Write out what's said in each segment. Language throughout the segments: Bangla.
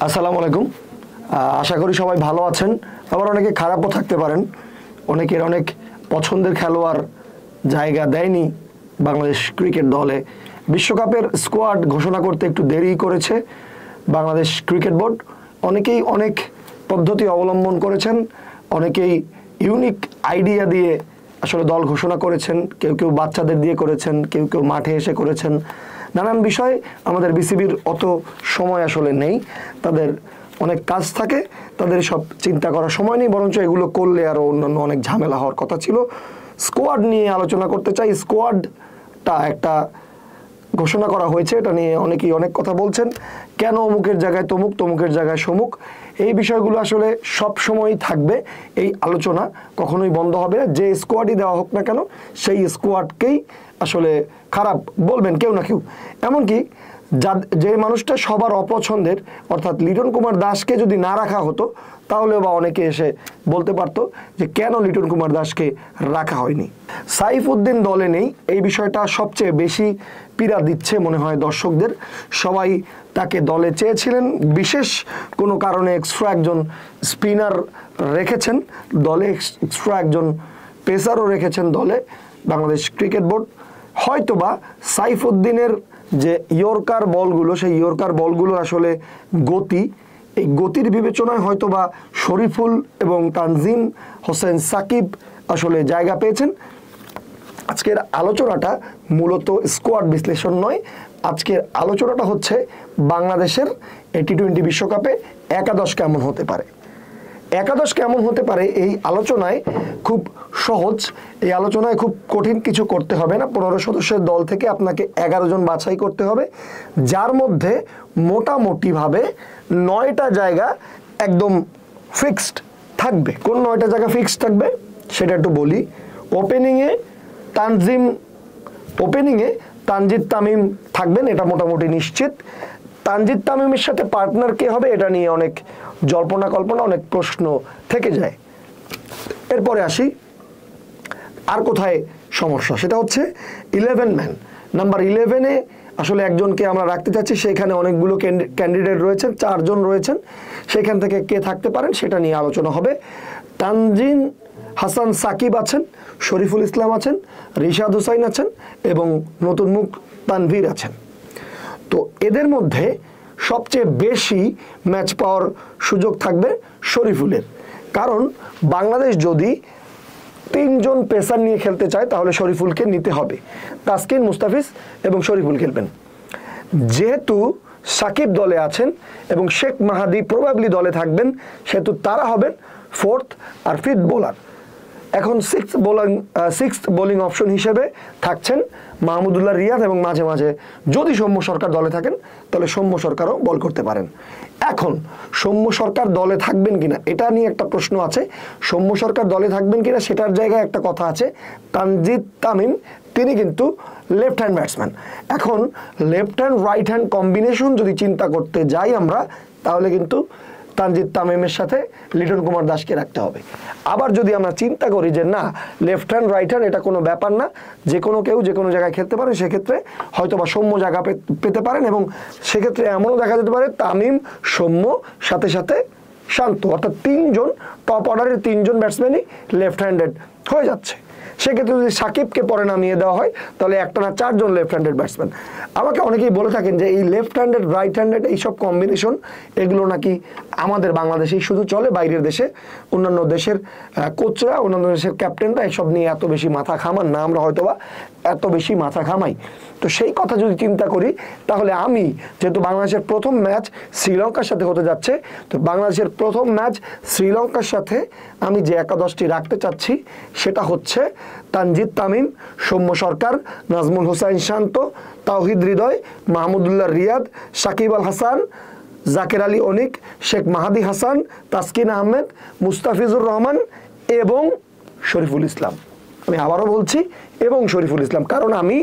আসসালামু আলাইকুম। আশা করি সবাই ভালো আছেন। আবার অনেকে খারাপও থাকতে পারেন। অনেকের অনেক পছন্দের খেলোয়াড় জায়গা দেয়নি বাংলাদেশ ক্রিকেট দলে। বিশ্বকাপের স্কোয়াড ঘোষণা করতে একটু দেরি করেছে বাংলাদেশ ক্রিকেট বোর্ড। অনেকেই অনেক পদ্ধতি অবলম্বন করেছেন, অনেকেই ইউনিক আইডিয়া দিয়ে আসলে দল ঘোষণা করেছেন। কেউ কেউ বাচ্চাদের দিয়ে করেছেন, কেউ কেউ মাঠে এসে করেছেন। নানান বিষয় আমাদের বিসিবির অত সময় আসলে নেই, তাদের অনেক কাজ থাকে, তাদের সব চিন্তা করার সময় নেই। বরঞ্চ এগুলো করলে আরও অন্যান্য অনেক ঝামেলা হওয়ার কথা ছিল। স্কোয়াড নিয়ে আলোচনা করতে চাই। স্কোয়াডটা একটা ঘোষণা করা হয়েছে, এটা নিয়ে অনেকেই অনেক কথা বলছেন। কেন অমুকের জায়গায় তমুক, তমুকের জায়গায় সমুক, এই বিষয়গুলো আসলে সব সময়ই থাকবে। এই আলোচনা কখনোই বন্ধ হবে না। যে স্কোয়াডই দেওয়া হোক না কেন, সেই স্কোয়াডকেই আসলে খারাপ বলবেন কেউ না কেউ। এমনকি যে মানুষটা সবার অপছন্দের, অর্থাৎ লিটন কুমার দাসকে যদি না রাখা হতো, তাহলে বা অনেকে এসে বলতে পারতো যে কেন লিটন কুমার দাসকে রাখা হয়নি। সাইফুদ্দিন দলে নেই, এই বিষয়টা সবচেয়ে বেশি পীড়া দিচ্ছে মনে হয় দর্শকদের। সবাই তাকে দলে চেয়েছিলেন, বিশেষ কোনো কারণে এক্সট্রা একজন স্পিনার রেখেছেন দলে, এক্সট্রা একজন পেসারও রেখেছেন দলে বাংলাদেশ ক্রিকেট বোর্ড। হয়তোবা সাইফুদ্দিনের যে ইয়র্কার বলগুলো, সেই ইয়র্কার বলগুলো আসলে গতি, এই গতির বিবেচনায় হয়তোবা শরীফুল এবং তানজিম হোসেন সাকিব আসলে জায়গা পেয়েছেন। আজকের আলোচনাটা মূলত স্কোয়াড বিশ্লেষণ নয়, আজকের আলোচনাটা হচ্ছে বাংলাদেশের টি-20 বিশ্বকাপে একাদশ কেমন হতে পারে। একাদশ কেমন হতে পারে এই আলোচনায় খুব সহজ, এই আলোচনায় খুব কঠিন কিছু করতে হবে না। 15 সদস্যের দল থেকে আপনাকে 11 জন বাছাই করতে হবে, যার মধ্যে মোটামুটিভাবে 9টা জায়গা একদম ফিক্সড থাকবে। কোন 9টা জায়গা ফিক্সড থাকবে সেটা একটু বলি। ওপেনিংয়ে তানজিদ তামিম থাকবেন, এটা মোটামুটি নিশ্চিত। তানজিদ তামিমের সাথে পার্টনার কে হবে এটা নিয়ে অনেক জল্পনা কল্পনা, অনেক প্রশ্ন থেকে যায়। এরপরে আসি আর কোথায় সমস্যা, সেটা হচ্ছে 11 ম্যান। নাম্বার 11-এ আসলে একজনকে আমরা রাখতে চাচ্ছি, সেখানে অনেকগুলো ক্যান্ডিডেট রয়েছেন, 4 জন রয়েছেন। সেখান থেকে কে থাকতে পারেন সেটা নিয়ে আলোচনা হবে। তানজিম হাসান সাকিব আছেন, শরীফুল ইসলাম আছেন, রিশাদ হুসাইন আছেন এবং নতুন মুখ তানভীর আছেন। তো এদের মধ্যে সবচেয়ে বেশি ম্যাচ পাওয়ার সুযোগ থাকবে শরীফুলের, কারণ বাংলাদেশ যদি 3 জন পেসার নিয়ে খেলতে চায় তাহলে শরীফুলকে নিতে হবে। তাসকিন, মুস্তাফিজ এবং শরীফুল খেলবেন। যেহেতু সাকিব দলে আছেন এবং শেখ মাহাদি প্রবাবলি দলে থাকবেন, সেহেতু তারা হবেন 4th আর 5th বোলার। এখন 6th বোলিং অপশন হিসেবে থাকছেন মাহমুদুল্লাহ রিয়াদ এবং মাঝে মাঝে যদি সৌম্য সরকার দলে থাকেন তাহলে সৌম্য সরকারও বল করতে পারেন। এখন সৌম্য সরকার দলে থাকবেন কিনা এটা নিয়ে একটা প্রশ্ন আছে। সৌম্য সরকার দলে থাকবেন কিনা সেটার জায়গায় একটা কথা আছে। তানজিদ তামিম তিনি কিন্তু লেফট হ্যান্ড ব্যাটসম্যান। এখন left hand right hand combination যদি চিন্তা করতে যাই আমরা, তাহলে কিন্তু তানজিদ তামিমের সাথে লিটন কুমার দাসকে রাখতে হবে। আবার যদি আমরা চিন্তা করি যে না, লেফট হ্যান্ড রাইট হ্যান্ড এটা কোনো ব্যাপার না, যে কোনো কেউ যে কোনো জায়গায় খেলতে পারে, সেক্ষেত্রে হয়তো বা সৌম্য জায়গা পেতে পারেন। এবং সেক্ষেত্রে এমনও দেখা যেতে পারে তামিম, সৌম্য সাথে সাথে শান্ত, অর্থাৎ 3 জন টপ অর্ডারের 3 জন ব্যাটসম্যানই লেফট হ্যান্ডেড হয়ে যাচ্ছে। সেক্ষেত্রে যদি সাকিবকে পরে নামিয়ে দেওয়া হয় তাহলে একটানা 4 জন লেফট হ্যান্ডেড ব্যাটসম্যান। আমাকে অনেকেই বলে থাকেন যে এই লেফট হ্যান্ডেড রাইট হ্যান্ডেড এইসব কম্বিনেশন এগুলো নাকি আমাদের বাংলাদেশেই শুধু চলে, বাইরের দেশে অন্যান্য দেশের কোচরা, অন্যান্য দেশের ক্যাপ্টেনরা এসব নিয়ে এত বেশি মাথা ঘামান না, আমরা হয়তোবা এত বেশি মাথা ঘামাই। তো সেই কথা যদি চিন্তা করি তাহলে আমি, যেহেতু বাংলাদেশের প্রথম ম্যাচ শ্রীলঙ্কার সাথে হতে যাচ্ছে, তো বাংলাদেশের প্রথম ম্যাচ শ্রীলঙ্কার সাথে আমি যে একাদশটি রাখতে চাচ্ছি সেটা হচ্ছে তানজিদ তামিম, সৌম্য সরকার, নাজমুল হোসাইন শান্ত, তাওহিদ হৃদয়, মাহমুদুল্লাহ রিয়াদ, সাকিব আল হাসান, জাকের আলী অনিক, শেখ মাহাদি হাসান, তাসকিন আহমেদ, মুস্তাফিজুর রহমান এবং শরীফুল ইসলাম। আমি আবারও বলছি এবং শরীফুল ইসলাম, কারণ আমি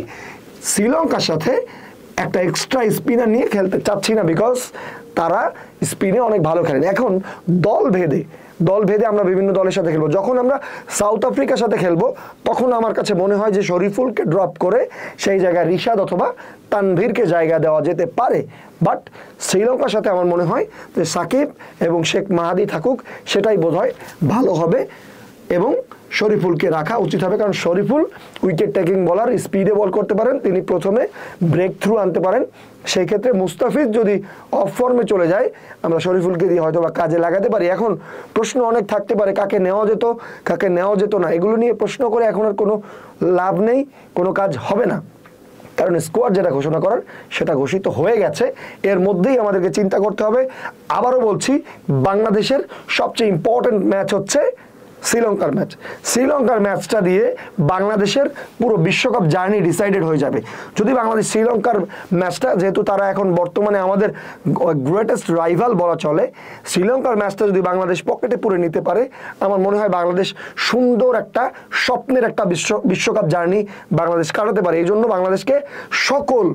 শ্রীলঙ্কার সাথে একটা এক্সট্রা স্পিনার নিয়ে খেলতে চাচ্ছি না, বিকজ তারা স্পিনে অনেক ভালো খেলেন। এখন দল ভেদে আমরা বিভিন্ন দলের সাথে খেলবো। যখন আমরা সাউথ আফ্রিকার সাথে খেলবো তখন আমার কাছে মনে হয় যে শরীফুলকে ড্রপ করে সেই জায়গায় রিশাদ অথবা তানভীরকে জায়গা দেওয়া যেতে পারে। বাট শ্রীলঙ্কার সাথে আমার মনে হয় যে সাকিব এবং শেখ মাহাদি থাকুক, সেটাই বোধহয় ভালো হবে এবং শরীফুলকে রাখা উচিত হবে। কারণ শরীফুল উইকেট টেকিং বলার, স্পিডে বল করতে পারেন, তিনি প্রথমে ব্রেক থ্রু আনতে পারেন। সেই ক্ষেত্রে মুস্তাফিজ যদি অফ ফর্মে চলে যায়, আমরা শরীফুলকে দিয়ে হয়তো বা কাজে লাগাতে পারি। এখন প্রশ্ন অনেক থাকতে পারে, কাকে নেওয়া যেত কাকে নেওয়া যেত না, এগুলো নিয়ে প্রশ্ন করে এখন আর কোনো লাভ নেই, কোনো কাজ হবে না। কারণ স্কোয়াড যেটা ঘোষণা করার সেটা ঘোষিত হয়ে গেছে। এর মধ্যেই আমাদেরকে চিন্তা করতে হবে। আবারও বলছি, বাংলাদেশের সবচেয়ে ইম্পর্টেন্ট ম্যাচ হচ্ছে শ্রীলঙ্কার ম্যাচ। শ্রীলঙ্কার ম্যাচটা দিয়ে বাংলাদেশের পুরো বিশ্বকাপ জার্নি ডিসাইডেড হয়ে যাবে। যদি বাংলাদেশ শ্রীলঙ্কার ম্যাচটা, যেহেতু তারা এখন বর্তমানে আমাদের গ্রেটেস্ট রাইভাল বলা চলে, শ্রীলঙ্কার ম্যাচটা যদি বাংলাদেশ পকেটে পুরে নিতে পারে, আমার মনে হয় বাংলাদেশ সুন্দর একটা স্বপ্নের একটা বিশ্বকাপ জার্নি বাংলাদেশ কাটাতে পারে। এই জন্য বাংলাদেশকে সকল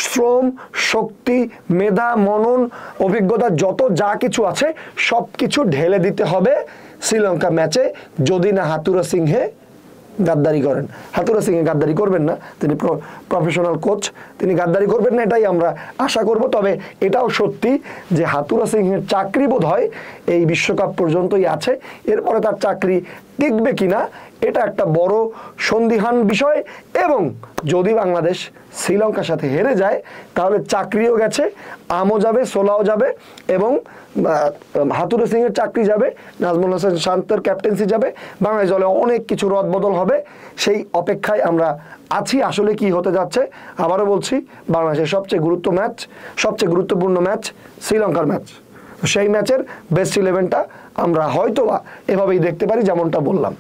শ্রম, শক্তি, মেধা, মনন, অভিজ্ঞতা যত যা কিছু আছে সব কিছু ঢেলে দিতে হবে শ্রীলঙ্কা ম্যাচে, যদি না হাতুরা সিংহে গাদ্দারি করেন। হাতুরা সিংহে গাদ্দারি করবেন না, তিনি প্রফেশনাল কোচ, তিনি গাদ্দারি করবেন না, এটাই আমরা আশা করব। তবে এটাও সত্যি যে হাতুরা সিংহের চাকরি বোধ হয় এই বিশ্বকাপ পর্যন্তই আছে। এরপরে তার চাকরি টিকবে কিনা এটা একটা বড় সন্দিহান বিষয়। এবং যদি বাংলাদেশ শ্রীলঙ্কার সাথে হেরে যায় তাহলে চাকরিও গেছে, আমও যাবে, সোলাও যাবে এবং হাতুরা সিংয়ের চাকরি যাবে, নাজমুল হাসান শান্তের ক্যাপ্টেন্সি যাবে, বাংলাদেশ দলে অনেক কিছু রদবদল হবে। সেই অপেক্ষায় আমরা আছি আসলে কি হতে যাচ্ছে। আবারও বলছি, বাংলাদেশের সবচেয়ে গুরুত্বপূর্ণ ম্যাচ শ্রীলঙ্কার ম্যাচ। সেই ম্যাচের বেস্ট 11টা আমরা হয়তোবা এভাবেই দেখতে পারি, যেমনটা বললাম।